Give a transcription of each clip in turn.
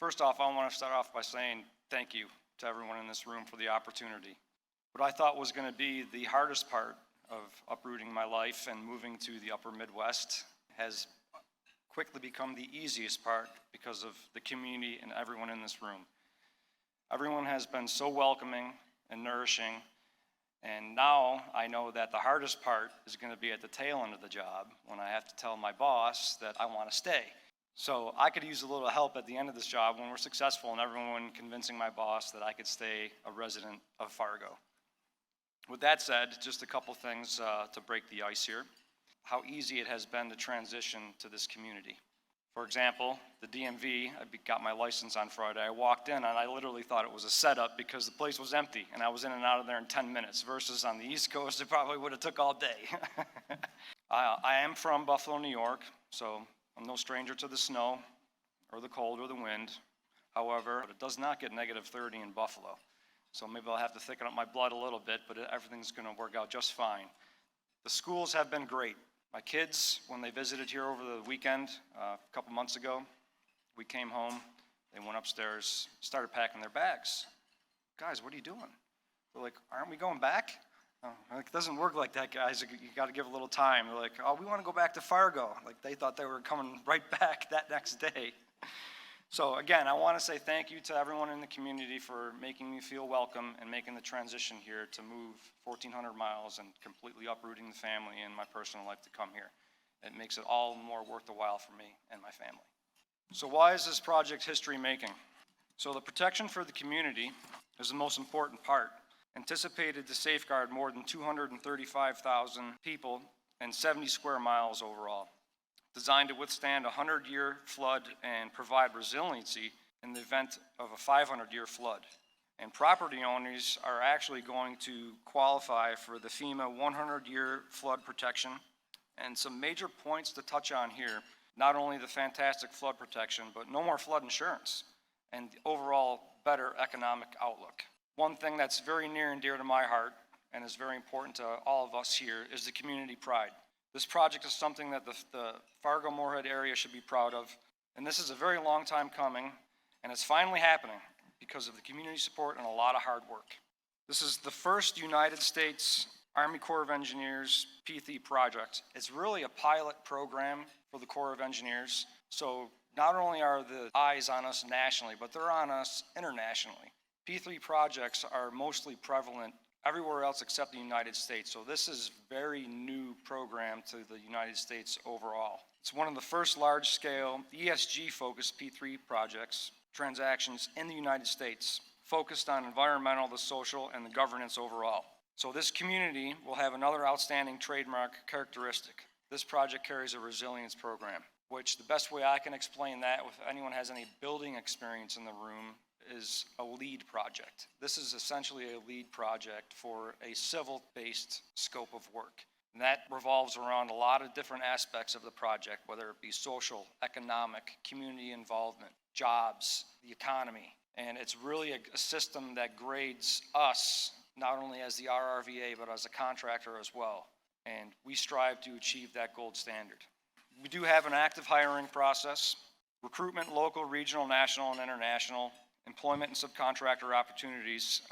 First off, I want to start off by saying thank you to everyone in this room for the opportunity. What I thought was going to be the hardest part of uprooting my life and moving to the upper Midwest has quickly become the easiest part because of the community and everyone in this room. Everyone has been so welcoming and nourishing, and now I know that the hardest part is going to be at the tail end of the job when I have to tell my boss that I want to stay. So I could use a little help at the end of this job when we're successful and everyone convincing my boss that I could stay a resident of Fargo. With that said, just a couple things to break the ice here. How easy it has been to transition to this community. For example, the DMV, I got my license on Friday. I walked in and I literally thought it was a setup because the place was empty and I was in and out of there in 10 minutes versus on the East Coast it probably would have took all day. I am from Buffalo, New York, so I'm no stranger to the snow or the cold or the wind. However, it does not get negative 30 in Buffalo. So maybe I'll have to thicken up my blood a little bit, but everything's going to work out just fine. The schools have been great. My kids, when they visited here over the weekend, a couple months ago, we came home, they went upstairs, started packing their bags. Guys, what are you doing? They're like, aren't we going back? It doesn't work like that, guys. You got to give a little time. They're like, oh, we want to go back to Fargo. Like they thought they were coming right back that next day. So again, I want to say thank you to everyone in the community for making me feel welcome and making the transition here to move 1,400 miles and completely uprooting the family and my personal life to come here. It makes it all more worth the while for me and my family. So why is this project history making? So the protection for the community is the most important part. Anticipated to safeguard more than 235,000 people and 70 square miles overall. Designed to withstand a 100-year flood and provide resiliency in the event of a 500-year flood. And property owners are actually going to qualify for the FEMA 100-year flood protection. And some major points to touch on here, not only the fantastic flood protection, but no more flood insurance and the overall better economic outlook. One thing that's very near and dear to my heart and is very important to all of us here is the community pride. This project is something that the Fargo-Moorhead area should be proud of, and this is a very long time coming, and it's finally happening because of the community support and a lot of hard work. This is the first United States Army Corps of Engineers P3 project. It's really a pilot program for the Corps of Engineers, so not only are the eyes on us nationally, but they're on us internationally. P3 projects are mostly prevalent everywhere else except the United States. So this is a very new program to the United States overall. It's one of the first large-scale ESG-focused P3 projects, transactions in the United States, focused on environmental, the social, and the governance overall. So this community will have another outstanding trademark characteristic. This project carries a resilience program, which the best way I can explain that, if anyone has any building experience in the room, is a LEED project. This is essentially a LEED project for a civil-based scope of work. And that revolves around a lot of different aspects of the project, whether it be social, economic, community involvement, jobs, the economy. And it's really a system that grades us, not only as the RRVA, but as a contractor as well. And we strive to achieve that gold standard. We do have an active hiring process, recruitment, local, regional, national, and international. Employment and subcontractor opportunities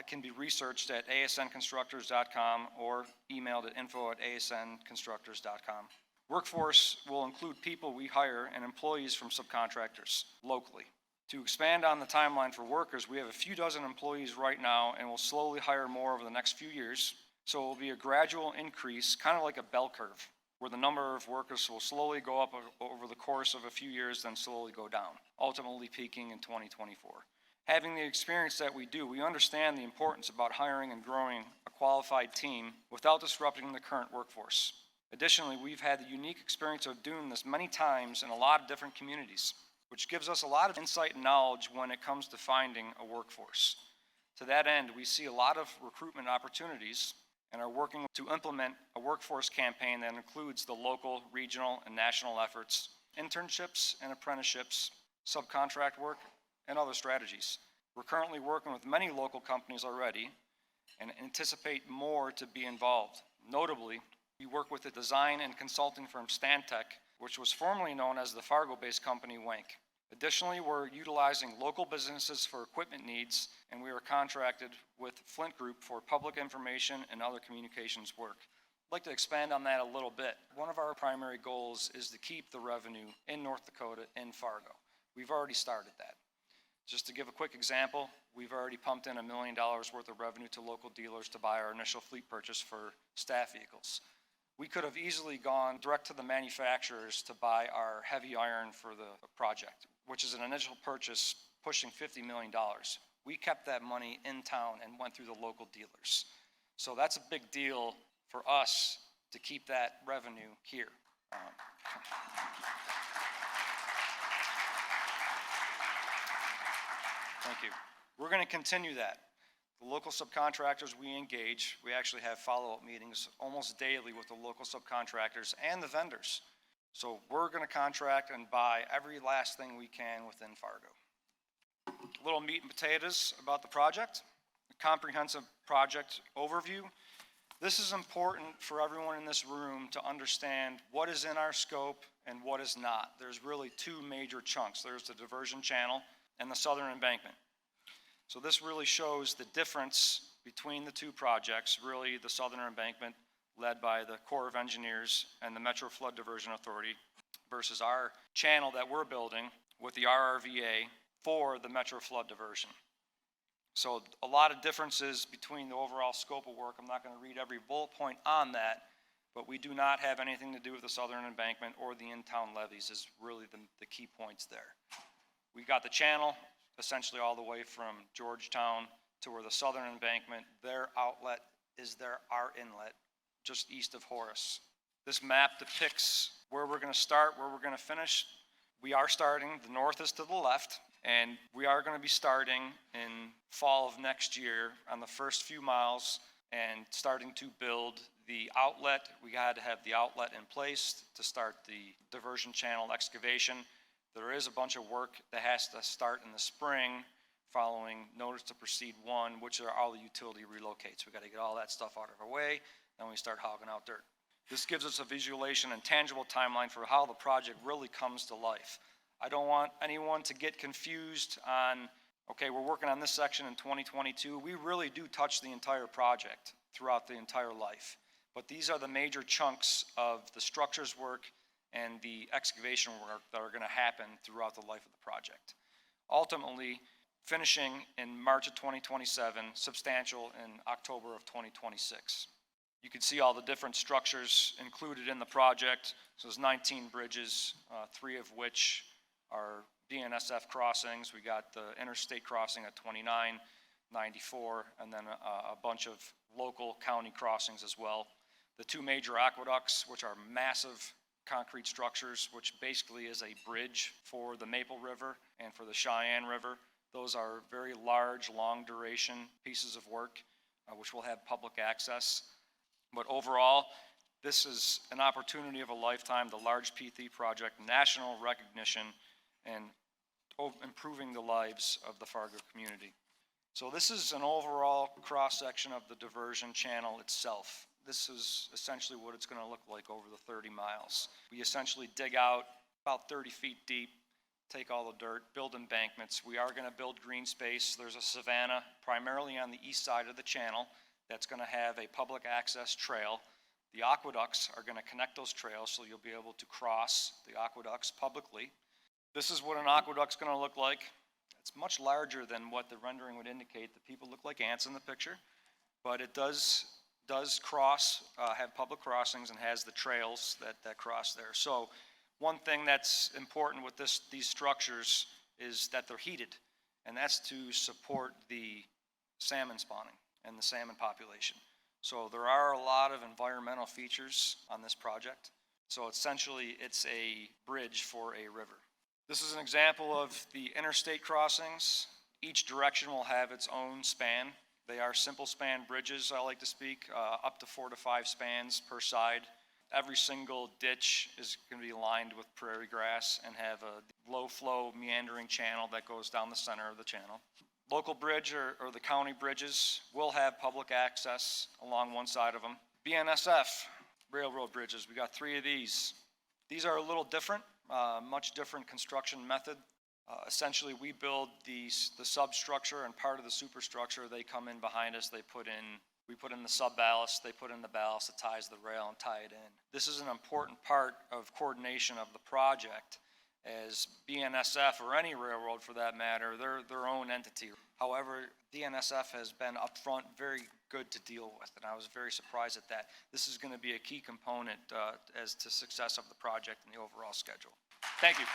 can be researched at asnconstructors.com or emailed at info@asnconstructors.com. Workforce will include people we hire and employees from subcontractors locally. To expand on the timeline for workers, we have a few dozen employees right now and will slowly hire more over the next few years. So it will be a gradual increase, kind of like a bell curve, where the number of workers will slowly go up over the course of a few years, then slowly go down, ultimately peaking in 2024. Having the experience that we do, we understand the importance about hiring and growing a qualified team without disrupting the current workforce. Additionally, we've had the unique experience of doing this many times in a lot of different communities, which gives us a lot of insight and knowledge when it comes to finding a workforce. To that end, we see a lot of recruitment opportunities and are working to implement a workforce campaign that includes the local, regional, and national efforts, internships and apprenticeships, subcontract work, and other strategies. We're currently working with many local companies already and anticipate more to be involved. Notably, we work with the design and consulting firm Stantec, which was formerly known as the Fargo-based company Wank. Additionally, we're utilizing local businesses for equipment needs, and we are contracted with Flint Group for public information and other communications work. I'd like to expand on that a little bit. One of our primary goals is to keep the revenue in North Dakota in Fargo. We've already started that. Just to give a quick example, we've already pumped in $1 million worth of revenue to local dealers to buy our initial fleet purchase for staff vehicles. We could have easily gone direct to the manufacturers to buy our heavy iron for the project, which is an initial purchase pushing $50 million. We kept that money in town and went through the local dealers. So that's a big deal for us to keep that revenue here. Thank you. We're going to continue that. The local subcontractors we engage, we actually have follow-up meetings almost daily with the local subcontractors and the vendors. So we're going to contract and buy every last thing we can within Fargo. A little meat and potatoes about the project. A comprehensive project overview. This is important for everyone in this room to understand what is in our scope and what is not. There's really two major chunks. There's the diversion channel and the southern embankment. So this really shows the difference between the two projects, really the southern embankment led by the Corps of Engineers and the Metro Flood Diversion Authority versus our channel that we're building with the RRVA for the Metro Flood Diversion. So a lot of differences between the overall scope of work. I'm not going to read every bullet point on that, but we do not have anything to do with the southern embankment or the in-town levees is really the key points there. We got the channel essentially all the way from Georgetown to where the southern embankment, their outlet is our inlet, just east of Horace. This map depicts where we're going to start, where we're going to finish. We are starting, the north is to the left, and we are going to be starting in fall of next year on the first few miles and starting to build the outlet. We had to have the outlet in place to start the diversion channel excavation. There is a bunch of work that has to start in the spring following notice to proceed 1, which are all the utility relocates. We got to get all that stuff out of our way, then we start hogging out dirt. This gives us a visualization and tangible timeline for how the project really comes to life. I don't want anyone to get confused on, okay, we're working on this section in 2022. We really do touch the entire project throughout the entire life. But these are the major chunks of the structures work and the excavation work that are going to happen throughout the life of the project. Ultimately, finishing in March of 2027, substantial in October of 2026. You can see all the different structures included in the project. So there's 19 bridges, 3 of which are BNSF crossings. We got the interstate crossing at 29, 94, and then a bunch of local county crossings as well. The 2 major aqueducts, which are massive concrete structures, which basically is a bridge for the Maple River and for the Cheyenne River. Those are very large, long duration pieces of work, which will have public access. But overall, this is an opportunity of a lifetime, the large P3 project, national recognition, and improving the lives of the Fargo community. So this is an overall cross-section of the diversion channel itself. This is essentially what it's going to look like over the 30 miles. We essentially dig out about 30 feet deep, take all the dirt, build embankments. We are going to build green space. There's a savanna primarily on the east side of the channel that's going to have a public access trail. The aqueducts are going to connect those trails so you'll be able to cross the aqueducts publicly. This is what an aqueduct's going to look like. It's much larger than what the rendering would indicate. The people look like ants in the picture, but it does cross, have public crossings and has the trails that cross there. So one thing that's important with these structures is that they're heated, and that's to support the salmon spawning and the salmon population. So there are a lot of environmental features on this project. So essentially it's a bridge for a river. This is an example of the interstate crossings. Each direction will have its own span. They are simple span bridges, I like to speak, up to 4 to 5 spans per side. Every single ditch is going to be lined with prairie grass and have a low flow meandering channel that goes down the center of the channel. Local bridge or the county bridges will have public access along one side of them. BNSF, railroad bridges, we got 3 of these. These are a little different, much different construction method. Essentially, we build the substructure, and part of the superstructure, they come in behind us, we put in the sub-ballast, they put in the ballast that ties the rail and tie it in. This is an important part of coordination of the project, as BNSF, or any railroad for that matter, they're their own entity. However, DNSF has been upfront very good to deal with, and I was very surprised at that. This is going to be a key component as to success of the project and the overall schedule. Thank you.